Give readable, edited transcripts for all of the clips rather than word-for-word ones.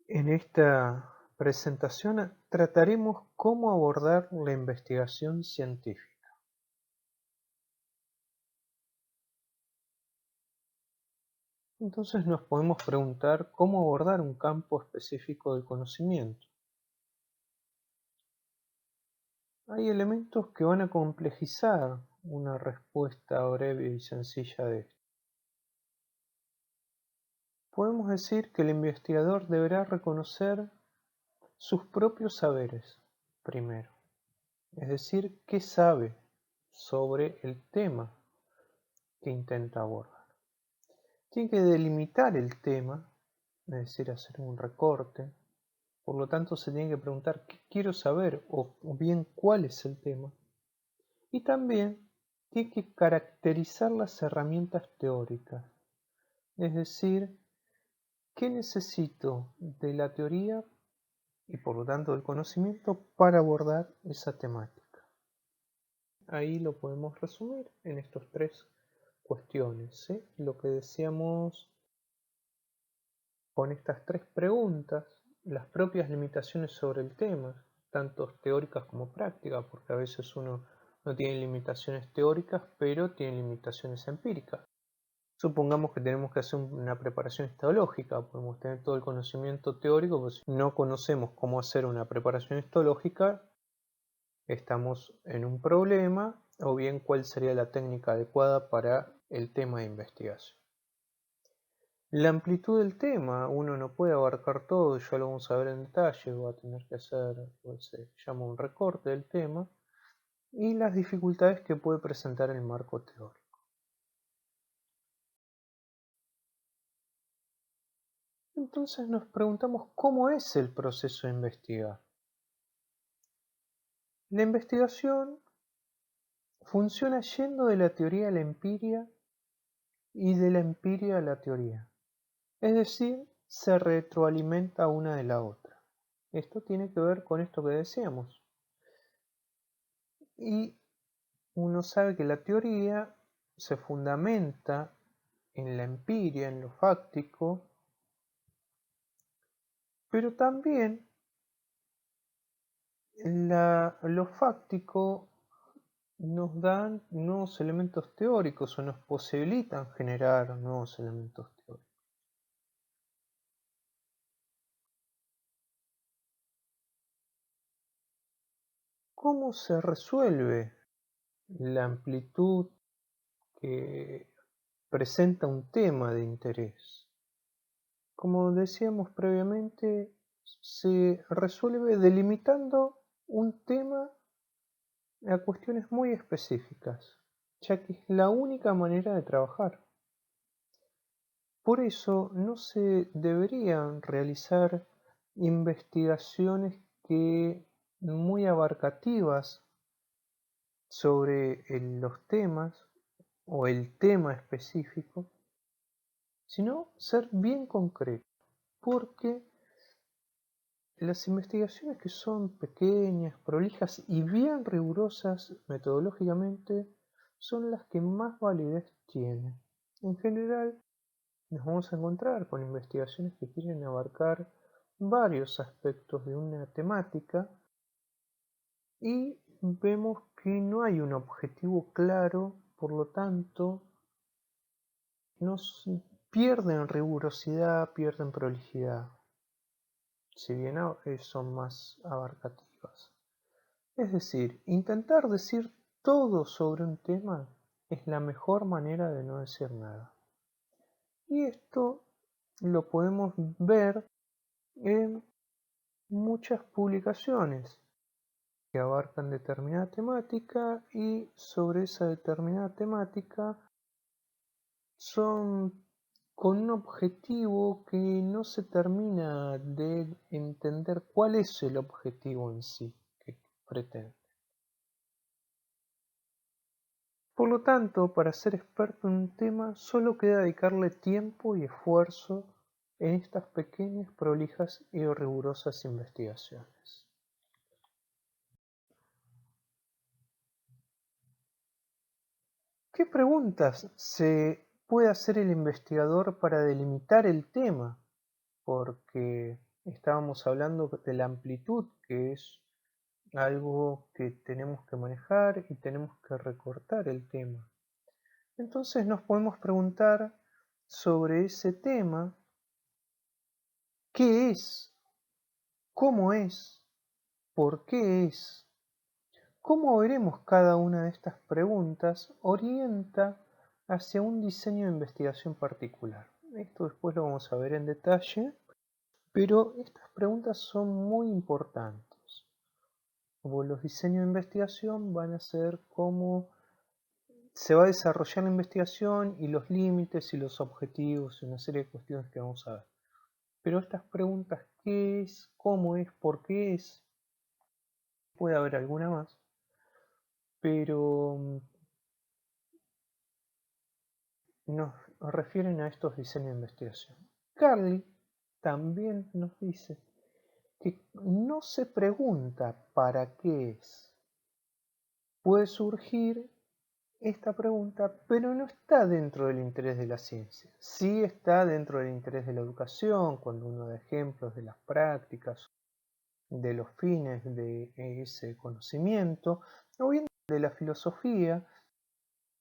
En esta presentación trataremos cómo abordar la investigación científica. Entonces nos podemos preguntar cómo abordar un campo específico del conocimiento. Hay elementos que van a complejizar una respuesta breve y sencilla de esto. Podemos decir que el investigador deberá reconocer sus propios saberes primero, es decir, qué sabe sobre el tema que intenta abordar. Tiene que delimitar el tema, es decir, hacer un recorte. Por lo tanto, se tiene que preguntar qué quiero saber o bien cuál es el tema. Y también tiene que caracterizar las herramientas teóricas, es decir, qué necesito de la teoría y por lo tanto del conocimiento para abordar esa temática. Ahí lo podemos resumir en estas tres cuestiones, ¿sí? Lo que decíamos con estas tres preguntas, las propias limitaciones sobre el tema, tanto teóricas como prácticas, porque a veces uno no tiene limitaciones teóricas, pero tiene limitaciones empíricas. Supongamos que tenemos que hacer una preparación histológica, podemos tener todo el conocimiento teórico, pero si no conocemos cómo hacer una preparación histológica, estamos en un problema, o bien cuál sería la técnica adecuada para el tema de investigación. La amplitud del tema, uno no puede abarcar todo, ya lo vamos a ver en detalle, va a tener que hacer lo que se llama un recorte del tema, y las dificultades que puede presentar el marco teórico. Entonces nos preguntamos cómo es el proceso de investigar. La investigación funciona yendo de la teoría a la empiria y de la empiria a la teoría. Es decir, se retroalimenta una de la otra. Esto tiene que ver con esto que decíamos. Y uno sabe que la teoría se fundamenta en la empiria, en lo fáctico, pero también lo fáctico nos dan nuevos elementos teóricos o nos posibilitan generar nuevos elementos teóricos. ¿Cómo se resuelve la amplitud que presenta un tema de interés? Como decíamos previamente, se resuelve delimitando un tema a cuestiones muy específicas, ya que es la única manera de trabajar. Por eso no se deberían realizar investigaciones muy abarcativas sobre los temas o el tema específico, sino ser bien concreto, porque las investigaciones que son pequeñas, prolijas y bien rigurosas metodológicamente son las que más validez tienen. En general, nos vamos a encontrar con investigaciones que quieren abarcar varios aspectos de una temática y vemos que no hay un objetivo claro, por lo tanto, nos pierden rigurosidad, pierden prolijidad, si bien son más abarcativas. Es decir, intentar decir todo sobre un tema es la mejor manera de no decir nada. Y esto lo podemos ver en muchas publicaciones que abarcan determinada temática y sobre esa determinada temática son con un objetivo que no se termina de entender cuál es el objetivo en sí que pretende. Por lo tanto, para ser experto en un tema solo queda dedicarle tiempo y esfuerzo en estas pequeñas, prolijas y rigurosas investigaciones. ¿Qué preguntas se puede hacer el investigador para delimitar el tema? Porque estábamos hablando de la amplitud, que es algo que tenemos que manejar y tenemos que recortar el tema. Entonces nos podemos preguntar sobre ese tema: ¿qué es? ¿Cómo es? ¿Por qué es? Como veremos, cada una de estas preguntas orienta hacia un diseño de investigación particular. Esto después lo vamos a ver en detalle, pero estas preguntas son muy importantes. Como los diseños de investigación van a ser cómo se va a desarrollar la investigación y los límites y los objetivos y una serie de cuestiones que vamos a ver. Pero estas preguntas, ¿qué es? ¿Cómo es? ¿Por qué es? Puede haber alguna más, pero nos refieren a estos diseños de investigación. Carly también nos dice que no se pregunta para qué es. Puede surgir esta pregunta, pero no está dentro del interés de la ciencia. Sí está dentro del interés de la educación, cuando uno da ejemplos de las prácticas, de los fines de ese conocimiento, o bien de la filosofía.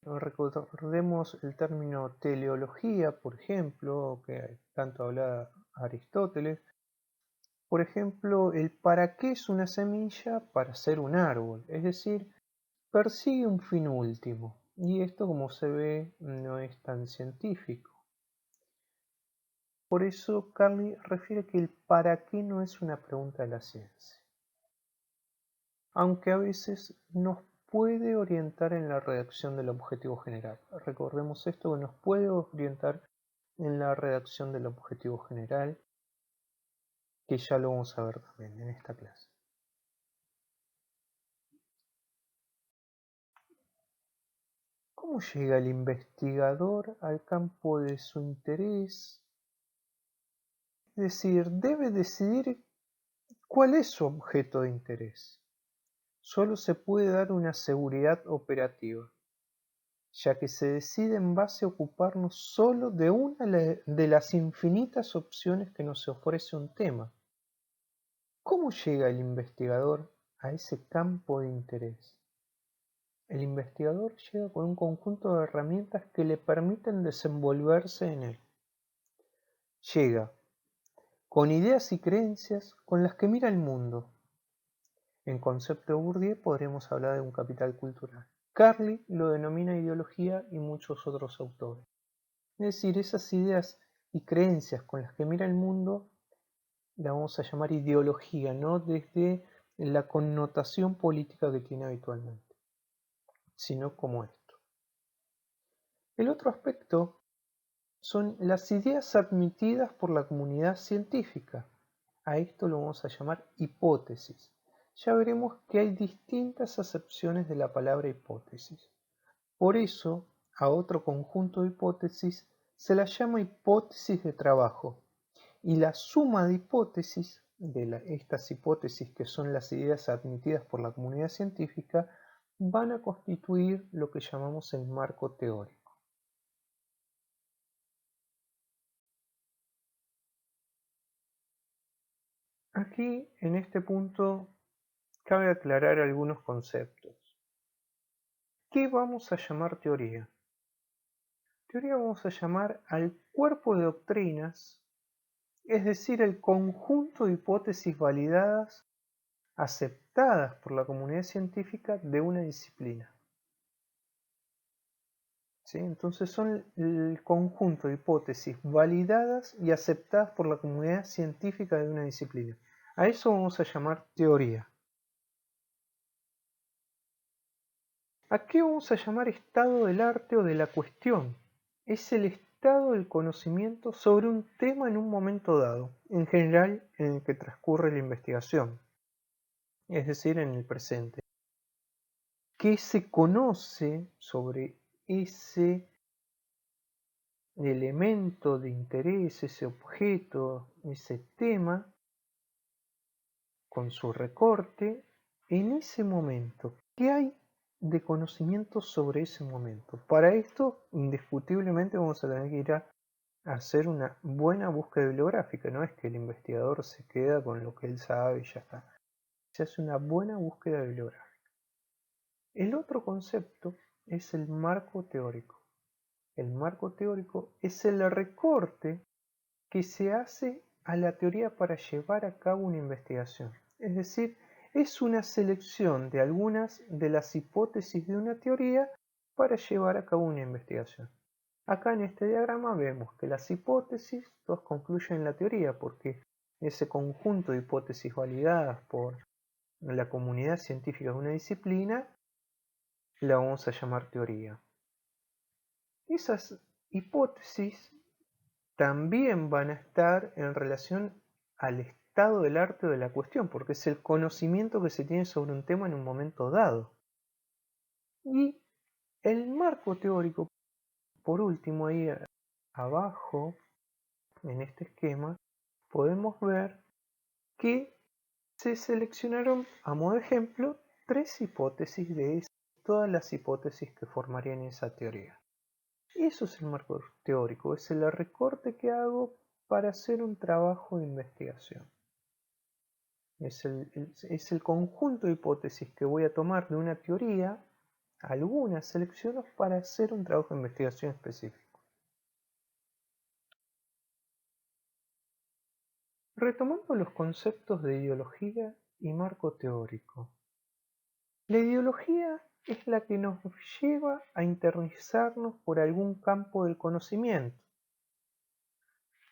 Recordemos el término teleología, por ejemplo, que tanto habla Aristóteles. Por ejemplo, el para qué es una semilla para ser un árbol, es decir, persigue un fin último. Y esto, como se ve, no es tan científico. Por eso Carly refiere que el para qué no es una pregunta de la ciencia, aunque a veces nos puede orientar en la redacción del objetivo general. Recordemos esto, que nos puede orientar en la redacción del objetivo general, que ya lo vamos a ver también en esta clase. ¿Cómo llega el investigador al campo de su interés? Es decir, debe decidir cuál es su objeto de interés. Solo se puede dar una seguridad operativa, ya que se decide en base a ocuparnos solo de una de las infinitas opciones que nos ofrece un tema. ¿Cómo llega el investigador a ese campo de interés? El investigador llega con un conjunto de herramientas que le permiten desenvolverse en él. Llega con ideas y creencias con las que mira el mundo. En concepto de Bourdieu podremos hablar de un capital cultural. Carly lo denomina ideología y muchos otros autores. Es decir, esas ideas y creencias con las que mira el mundo la vamos a llamar ideología, no desde la connotación política que tiene habitualmente, sino como esto. El otro aspecto son las ideas admitidas por la comunidad científica. A esto lo vamos a llamar hipótesis. Ya veremos que hay distintas acepciones de la palabra hipótesis. Por eso, a otro conjunto de hipótesis se la llama hipótesis de trabajo. Y la suma de hipótesis, estas hipótesis que son las ideas admitidas por la comunidad científica, van a constituir lo que llamamos el marco teórico. Aquí, en este punto, cabe aclarar algunos conceptos. ¿Qué vamos a llamar teoría? Teoría vamos a llamar al cuerpo de doctrinas, es decir, el conjunto de hipótesis validadas, aceptadas por la comunidad científica de una disciplina. ¿Sí? Entonces son el conjunto de hipótesis validadas y aceptadas por la comunidad científica de una disciplina. A eso vamos a llamar teoría. ¿A qué vamos a llamar estado del arte o de la cuestión? Es el estado del conocimiento sobre un tema en un momento dado, en general en el que transcurre la investigación, es decir, en el presente. ¿Qué se conoce sobre ese elemento de interés, ese objeto, ese tema, con su recorte, en ese momento? ¿Qué hay de conocimiento sobre ese momento? Para esto, indiscutiblemente, vamos a tener que ir a hacer una buena búsqueda bibliográfica. No es que el investigador se queda con lo que él sabe y ya está. Se hace una buena búsqueda bibliográfica. El otro concepto es el marco teórico. El marco teórico es el recorte que se hace a la teoría para llevar a cabo una investigación. Es decir, es una selección de algunas de las hipótesis de una teoría para llevar a cabo una investigación. Acá en este diagrama vemos que las hipótesis todas concluyen en la teoría porque ese conjunto de hipótesis validadas por la comunidad científica de una disciplina la vamos a llamar teoría. Esas hipótesis también van a estar en relación al estado del arte de la cuestión, porque es el conocimiento que se tiene sobre un tema en un momento dado. Y el marco teórico, por último, ahí abajo, en este esquema, podemos ver que se seleccionaron, a modo de ejemplo, 3 hipótesis de todas las hipótesis que formarían esa teoría. Eso es el marco teórico, es el recorte que hago para hacer un trabajo de investigación. Es el conjunto de hipótesis que voy a tomar de una teoría, algunas selecciono para hacer un trabajo de investigación específico. Retomando los conceptos de ideología y marco teórico. La ideología es la que nos lleva a internalizarnos por algún campo del conocimiento.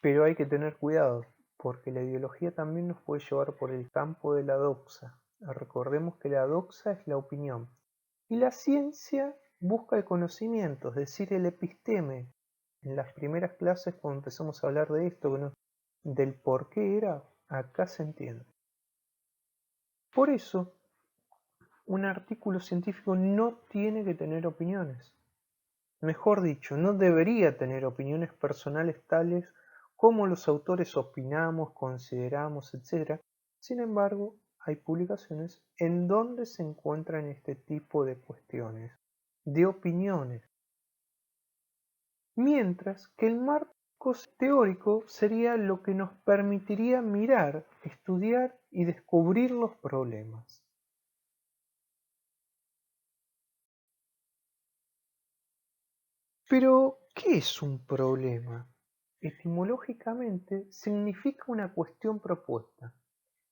Pero hay que tener cuidado, porque la ideología también nos puede llevar por el campo de la doxa. Recordemos que la doxa es la opinión. Y la ciencia busca el conocimiento, es decir, el episteme. En las primeras clases, cuando empezamos a hablar de esto, del por qué era, acá se entiende. Por eso, un artículo científico no tiene que tener opiniones. Mejor dicho, no debería tener opiniones personales tales como los autores opinamos, consideramos, etc. Sin embargo, hay publicaciones en donde se encuentran este tipo de cuestiones, de opiniones. Mientras que el marco teórico sería lo que nos permitiría mirar, estudiar y descubrir los problemas. Pero, ¿qué es un problema? Etimológicamente significa una cuestión propuesta,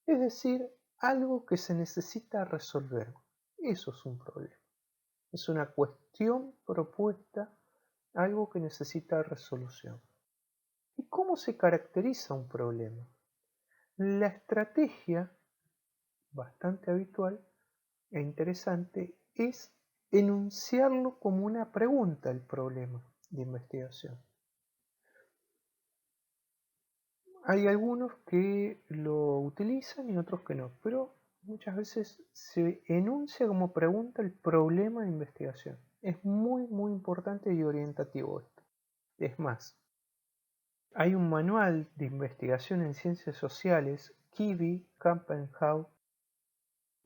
es decir, algo que se necesita resolver. Eso es un problema. Es una cuestión propuesta, algo que necesita resolución. ¿Y cómo se caracteriza un problema? La estrategia, bastante habitual e interesante, es enunciarlo como una pregunta el problema de investigación. Hay algunos que lo utilizan y otros que no, pero muchas veces se enuncia como pregunta el problema de investigación. Es muy importante y orientativo esto. Es más, hay un manual de investigación en ciencias sociales, Kivi Campenhau,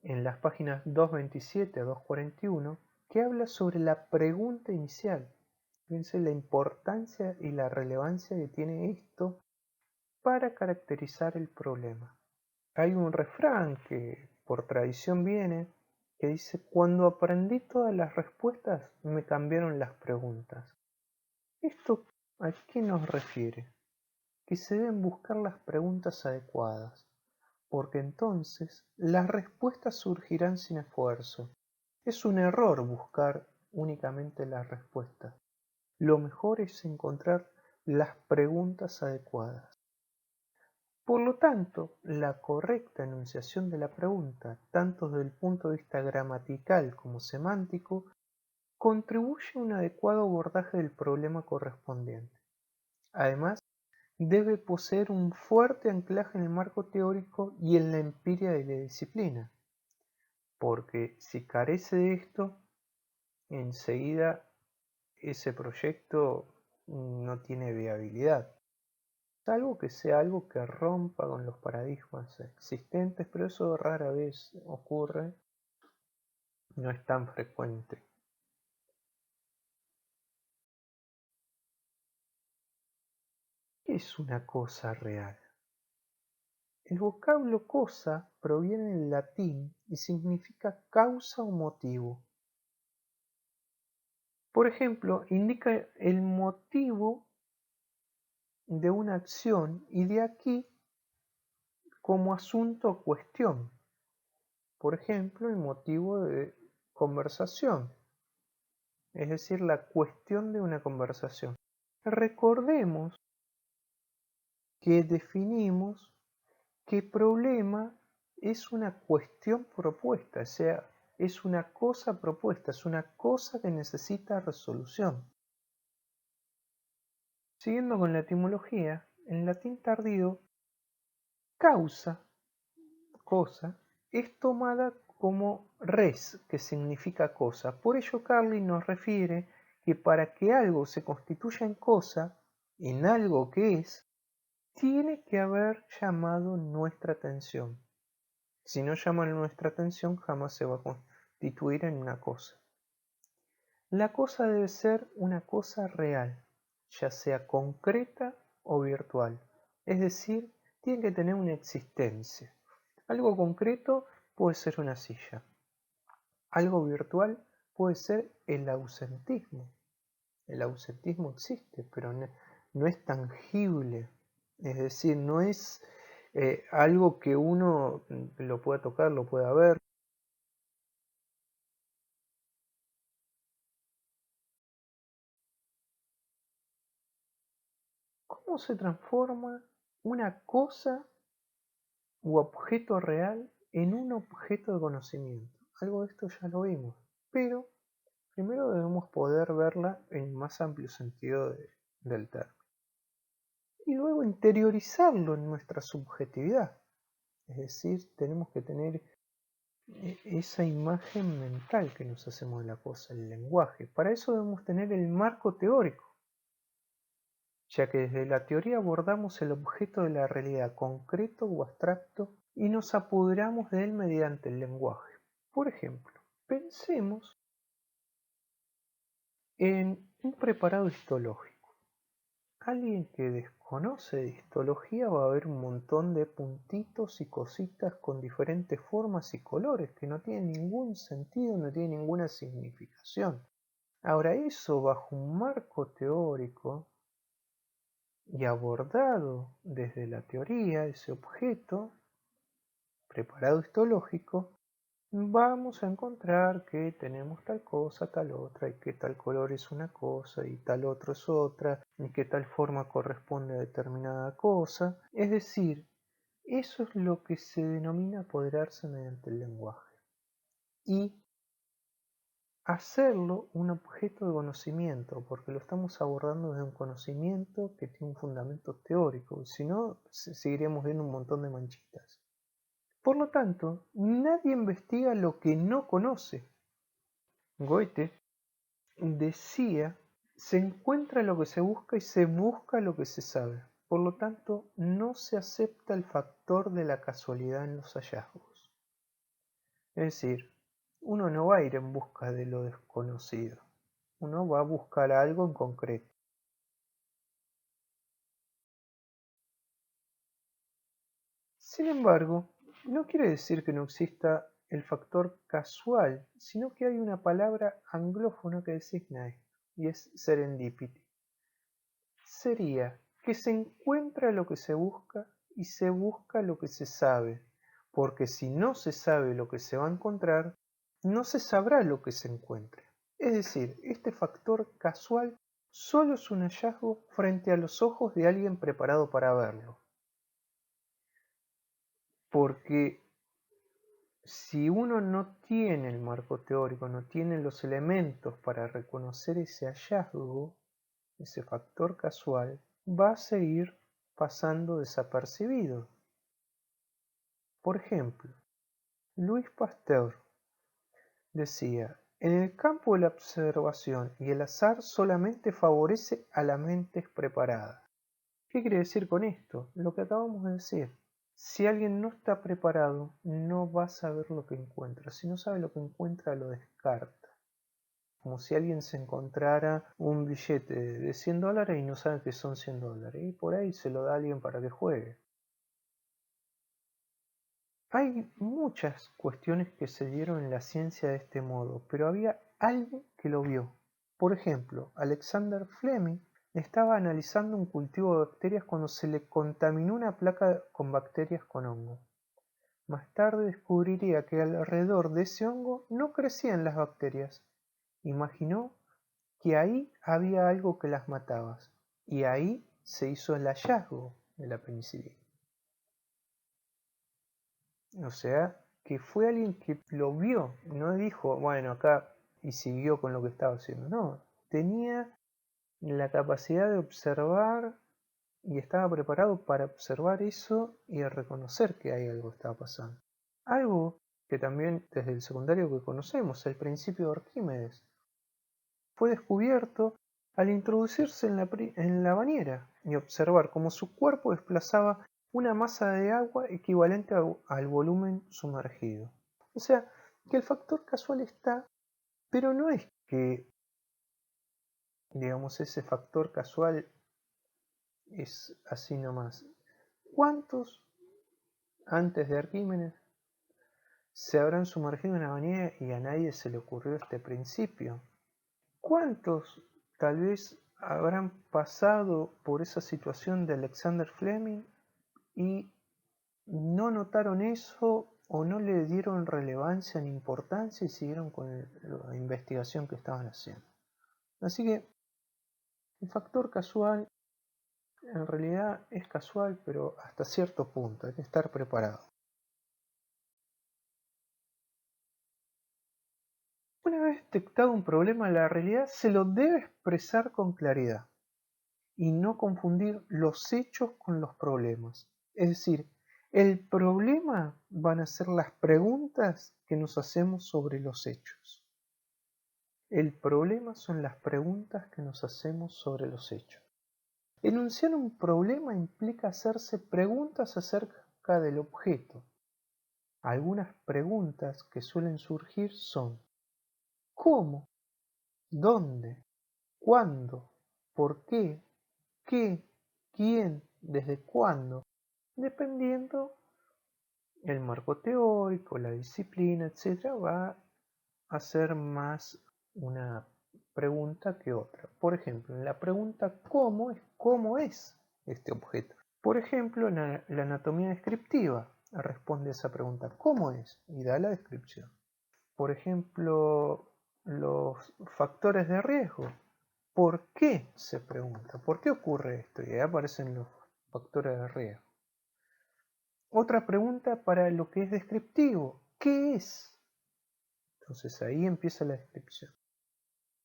en las páginas 227 a 241, que habla sobre la pregunta inicial. Fíjense la importancia y la relevancia que tiene esto para caracterizar el problema. Hay un refrán que por tradición viene que dice: cuando aprendí todas las respuestas me cambiaron las preguntas. ¿Esto a qué nos refiere? Que se deben buscar las preguntas adecuadas, porque entonces las respuestas surgirán sin esfuerzo. Es un error buscar únicamente las respuestas. Lo mejor es encontrar las preguntas adecuadas. Por lo tanto, la correcta enunciación de la pregunta, tanto desde el punto de vista gramatical como semántico, contribuye a un adecuado abordaje del problema correspondiente. Además, debe poseer un fuerte anclaje en el marco teórico y en la empiria de la disciplina, porque si carece de esto, enseguida ese proyecto no tiene viabilidad. Salvo que sea algo que rompa con los paradigmas existentes, pero eso rara vez ocurre, no es tan frecuente. ¿Qué es una cosa real? El vocablo cosa proviene del latín y significa causa o motivo. Por ejemplo, indica el motivo de una acción y de aquí como asunto o cuestión. Por ejemplo, el motivo de conversación, es decir, la cuestión de una conversación. Recordemos que definimos que problema es una cuestión propuesta, o sea, es una cosa propuesta, es una cosa que necesita resolución. Siguiendo con la etimología, en latín tardío, causa, cosa, es tomada como res, que significa cosa. Por ello Carli nos refiere que para que algo se constituya en cosa, en algo que es, tiene que haber llamado nuestra atención. Si no llama nuestra atención, jamás se va a constituir en una cosa. La cosa debe ser una cosa real, ya sea concreta o virtual. Es decir, tiene que tener una existencia. Algo concreto puede ser una silla. Algo virtual puede ser el ausentismo. El ausentismo existe, pero no es tangible. Es decir, no es algo que uno lo pueda tocar, lo pueda ver. ¿Cómo se transforma una cosa u objeto real en un objeto de conocimiento? Algo de esto ya lo vimos, pero primero debemos poder verla en más amplio sentido del término. Y luego interiorizarlo en nuestra subjetividad. Es decir, tenemos que tener esa imagen mental que nos hacemos de la cosa, el lenguaje. Para eso debemos tener el marco teórico, ya que desde la teoría abordamos el objeto de la realidad concreto o abstracto y nos apoderamos de él mediante el lenguaje. Por ejemplo, pensemos en un preparado histológico. Alguien que desconoce de histología va a ver un montón de puntitos y cositas con diferentes formas y colores que no tienen ningún sentido, no tienen ninguna significación. Ahora eso bajo un marco teórico y abordado desde la teoría, ese objeto preparado histológico, vamos a encontrar que tenemos tal cosa, tal otra, y que tal color es una cosa y tal otro es otra, y que tal forma corresponde a determinada cosa. Es decir, eso es lo que se denomina apoderarse mediante el lenguaje. Y hacerlo un objeto de conocimiento, porque lo estamos abordando desde un conocimiento que tiene un fundamento teórico, si no, seguiríamos viendo un montón de manchitas. Por lo tanto, nadie investiga lo que no conoce. Goethe decía, se encuentra lo que se busca y se busca lo que se sabe. Por lo tanto, no se acepta el factor de la casualidad en los hallazgos. Es decir, uno no va a ir en busca de lo desconocido. Uno va a buscar algo en concreto. Sin embargo, no quiere decir que no exista el factor casual, sino que hay una palabra anglófona que designa esto, y es serendipity. Sería que se encuentra lo que se busca y se busca lo que se sabe, porque si no se sabe lo que se va a encontrar, no se sabrá lo que se encuentre. Es decir, este factor casual solo es un hallazgo frente a los ojos de alguien preparado para verlo. Porque si uno no tiene el marco teórico, no tiene los elementos para reconocer ese hallazgo, ese factor casual, va a seguir pasando desapercibido. Por ejemplo, Louis Pasteur decía, en el campo de la observación y el azar solamente favorece a las mentes preparadas. ¿Qué quiere decir con esto? Lo que acabamos de decir. Si alguien no está preparado, no va a saber lo que encuentra. Si no sabe lo que encuentra, lo descarta. como si alguien se encontrara un billete de $100 y no sabe que son $100 y por ahí se lo da a alguien para que juegue. Hay muchas cuestiones que se dieron en la ciencia de este modo, pero había alguien que lo vio. Por ejemplo, Alexander Fleming estaba analizando un cultivo de bacterias cuando se le contaminó una placa con bacterias con hongo. Más tarde descubriría que alrededor de ese hongo no crecían las bacterias. Imaginó que ahí había algo que las mataba, y ahí se hizo el hallazgo de la penicilina. O sea, que fue alguien que lo vio, no dijo, bueno, acá, y siguió con lo que estaba haciendo. No, tenía la capacidad de observar y estaba preparado para observar eso y reconocer que hay algo que estaba pasando. Algo que también desde el secundario que conocemos, el principio de Arquímedes, fue descubierto al introducirse en la bañera y observar cómo su cuerpo desplazaba una masa de agua equivalente al volumen sumergido. O sea, que el factor casual está, pero no es que, digamos, ese factor casual es así nomás. ¿Cuántos antes de Arquímedes se habrán sumergido en la bañera y a nadie se le ocurrió este principio? ¿Cuántos tal vez habrán pasado por esa situación de Alexander Fleming y no notaron eso o no le dieron relevancia ni importancia y siguieron con la investigación que estaban haciendo? Así que el factor casual en realidad es casual, pero hasta cierto punto hay que estar preparado. Una vez detectado un problema, la realidad se lo debe expresar con claridad y no confundir los hechos con los problemas. Es decir, el problema van a ser las preguntas que nos hacemos sobre los hechos. El problema son las preguntas que nos hacemos sobre los hechos. Enunciar un problema implica hacerse preguntas acerca del objeto. Algunas preguntas que suelen surgir son: ¿cómo? ¿Dónde? ¿Cuándo? ¿Por qué? ¿Qué? ¿Quién? ¿Desde cuándo? Dependiendo el marco teórico, la disciplina, etc., va a ser más una pregunta que otra. Por ejemplo, en la pregunta ¿cómo es este objeto? Por ejemplo, la anatomía descriptiva responde a esa pregunta, ¿cómo es? Y da la descripción. Por ejemplo, los factores de riesgo. ¿Por qué? Se pregunta. ¿Por qué ocurre esto? Y ahí aparecen los factores de riesgo. Otra pregunta para lo que es descriptivo. ¿Qué es? Entonces ahí empieza la descripción.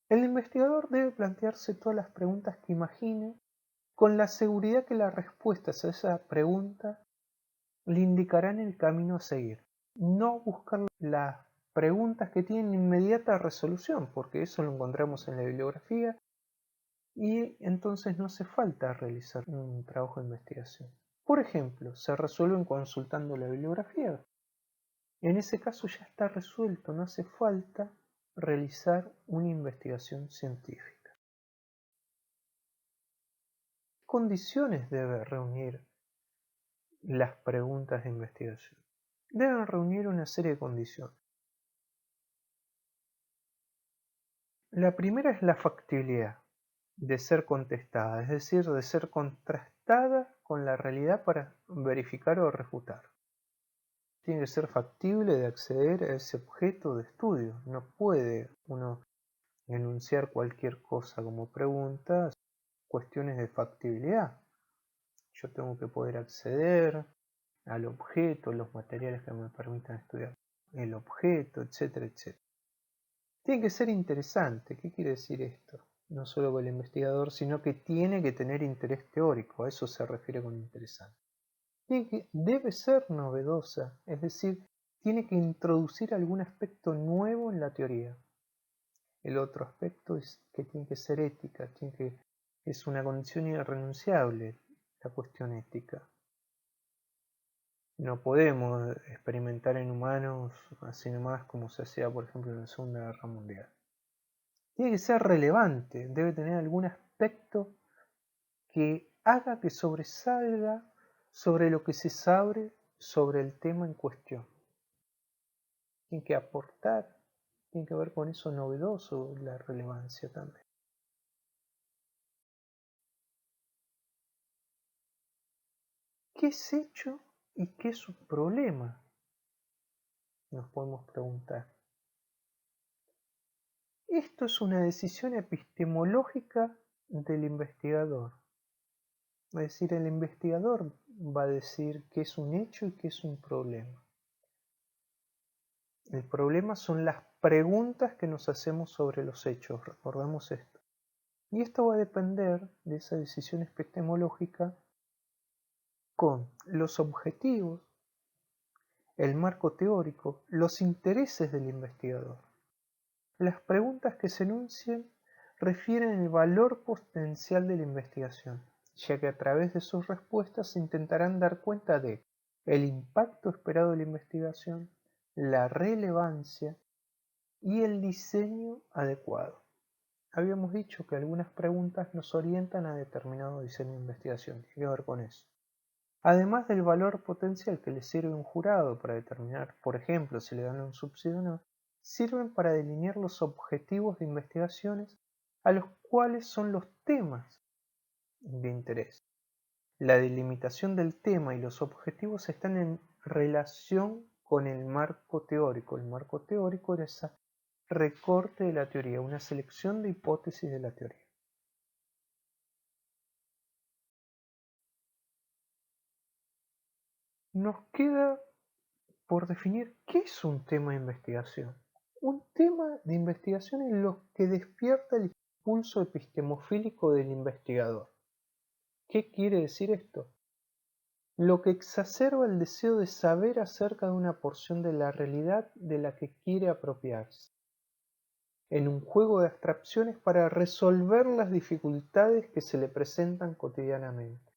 El investigador debe plantearse todas las preguntas que imagine con la seguridad que las respuestas a esa pregunta le indicarán el camino a seguir. No buscar las preguntas que tienen inmediata resolución, porque eso lo encontramos en la bibliografía y entonces no hace falta realizar un trabajo de investigación. Por ejemplo, se resuelven consultando la bibliografía. En ese caso ya está resuelto, no hace falta realizar una investigación científica. ¿Qué condiciones debe reunir las preguntas de investigación? Deben reunir una serie de condiciones. La primera es la factibilidad de ser contestada, es decir, de ser contrastada con la realidad para verificar o refutar. Tiene que ser factible de acceder a ese objeto de estudio. No puede uno enunciar cualquier cosa como pregunta, cuestiones de factibilidad. Yo tengo que poder acceder al objeto, los materiales que me permitan estudiar el objeto, etcétera, etcétera. Tiene que ser interesante. ¿Qué quiere decir esto? No solo con el investigador, sino que tiene que tener interés teórico. A eso se refiere con interesante. Debe ser novedosa, es decir, tiene que introducir algún aspecto nuevo en la teoría. El otro aspecto es que tiene que ser ética, es una condición irrenunciable la cuestión ética. No podemos experimentar en humanos así nomás como se hacía, por ejemplo, en la Segunda Guerra Mundial. Tiene que ser relevante, debe tener algún aspecto que haga que sobresalga sobre lo que se sabe sobre el tema en cuestión. Tiene que aportar, tiene que ver con eso novedoso, la relevancia también. ¿Qué es hecho y qué es un problema? Nos podemos preguntar. Esto es una decisión epistemológica del investigador. Es decir, el investigador va a decir qué es un hecho y qué es un problema. El problema son las preguntas que nos hacemos sobre los hechos, recordemos esto. Y esto va a depender de esa decisión epistemológica con los objetivos, el marco teórico, los intereses del investigador. Las preguntas que se enuncian refieren el valor potencial de la investigación, ya que a través de sus respuestas se intentarán dar cuenta de el impacto esperado de la investigación, la relevancia y el diseño adecuado. Habíamos dicho que algunas preguntas nos orientan a determinado diseño de investigación, tiene que ver con eso. Además del valor potencial que le sirve a un jurado para determinar, por ejemplo, si le dan un subsidio o no, sirven para delinear los objetivos de investigaciones a los cuales son los temas de interés. La delimitación del tema y los objetivos están en relación con el marco teórico. El marco teórico era ese recorte de la teoría, una selección de hipótesis de la teoría. Nos queda por definir qué es un tema de investigación. Un tema de investigación es lo que despierta el impulso epistemofílico del investigador. ¿Qué quiere decir esto? Lo que exacerba el deseo de saber acerca de una porción de la realidad de la que quiere apropiarse, en un juego de abstracciones para resolver las dificultades que se le presentan cotidianamente.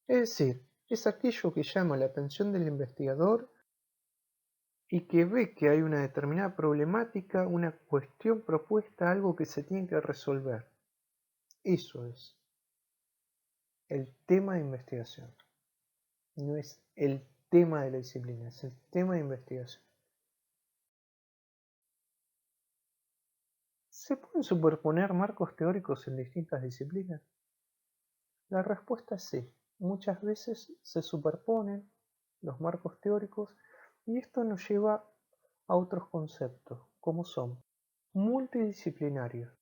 Es decir, es aquello que llama la atención del investigador y que ve que hay una determinada problemática, una cuestión propuesta, algo que se tiene que resolver. Eso es el tema de investigación. No es el tema de la disciplina, es el tema de investigación. ¿Se pueden superponer marcos teóricos en distintas disciplinas? La respuesta es sí. Muchas veces se superponen los marcos teóricos y esto nos lleva a otros conceptos, como son multidisciplinarios.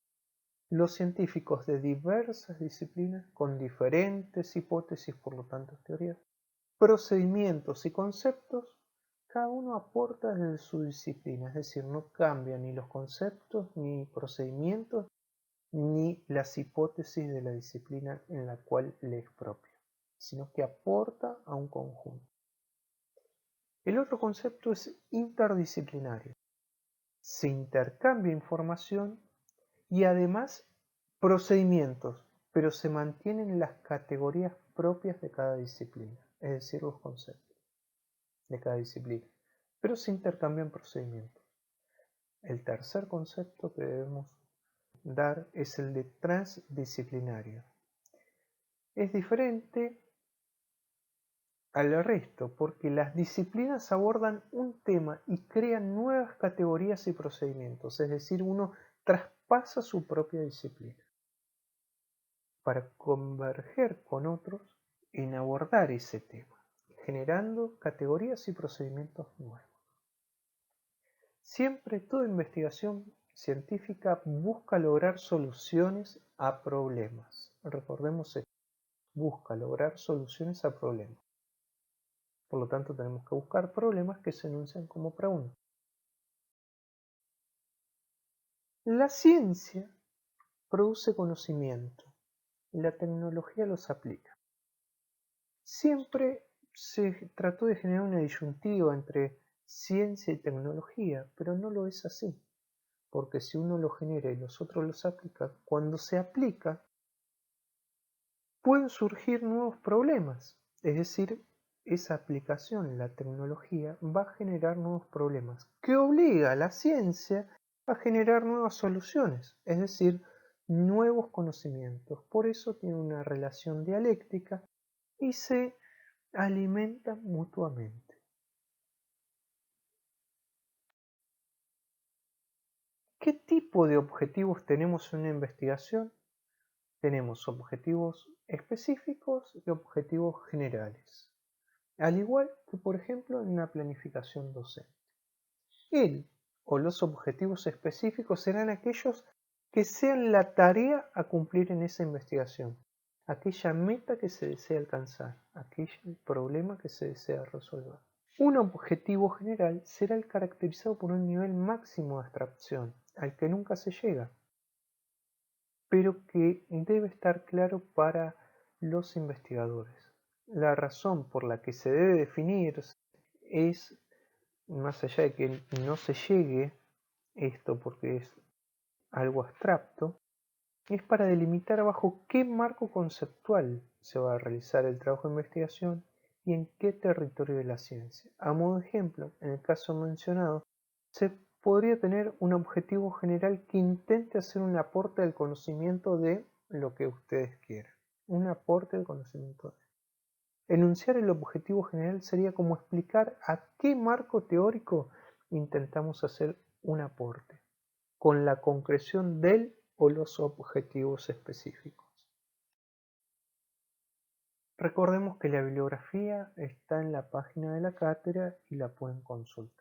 Los científicos de diversas disciplinas, con diferentes hipótesis, por lo tanto teorías, procedimientos y conceptos, cada uno aporta desde su disciplina, es decir, no cambian ni los conceptos, ni procedimientos, ni las hipótesis de la disciplina en la cual le es propio, sino que aporta a un conjunto. El otro concepto es interdisciplinario. Se intercambia información y además procedimientos, pero se mantienen las categorías propias de cada disciplina, es decir, los conceptos de cada disciplina, pero se intercambian procedimientos. El tercer concepto que debemos dar es el de transdisciplinario. Es diferente al resto porque las disciplinas abordan un tema y crean nuevas categorías y procedimientos, es decir, uno traspasa su propia disciplina para converger con otros en abordar ese tema, generando categorías y procedimientos nuevos. Siempre toda investigación científica busca lograr soluciones a problemas. Recordemos esto, busca lograr soluciones a problemas. Por lo tanto, tenemos que buscar problemas que se enuncian como preguntas. La ciencia produce conocimiento y la tecnología los aplica. Siempre se trató de generar una disyuntiva entre ciencia y tecnología, pero no lo es así, porque si uno lo genera y los otros los aplican, cuando se aplica pueden surgir nuevos problemas, es decir, esa aplicación, la tecnología, va a generar nuevos problemas que obliga a la ciencia a generar nuevas soluciones, es decir, nuevos conocimientos. Por eso tiene una relación dialéctica y se alimentan mutuamente. ¿Qué tipo de objetivos tenemos en una investigación? Tenemos objetivos específicos y objetivos generales, al igual que por ejemplo en una planificación docente. El o los objetivos específicos serán aquellos que sean la tarea a cumplir en esa investigación, aquella meta que se desea alcanzar, aquel problema que se desea resolver. Un objetivo general será el caracterizado por un nivel máximo de abstracción, al que nunca se llega, pero que debe estar claro para los investigadores. La razón por la que se debe definir es, más allá de que no se llegue esto porque es algo abstracto, es para delimitar bajo qué marco conceptual se va a realizar el trabajo de investigación y en qué territorio de la ciencia. A modo de ejemplo, en el caso mencionado, se podría tener un objetivo general que intente hacer un aporte al conocimiento de lo que ustedes quieran. Un aporte al conocimiento de. Enunciar el objetivo general sería como explicar a qué marco teórico intentamos hacer un aporte, con la concreción del o los objetivos específicos. Recordemos que la bibliografía está en la página de la cátedra y la pueden consultar.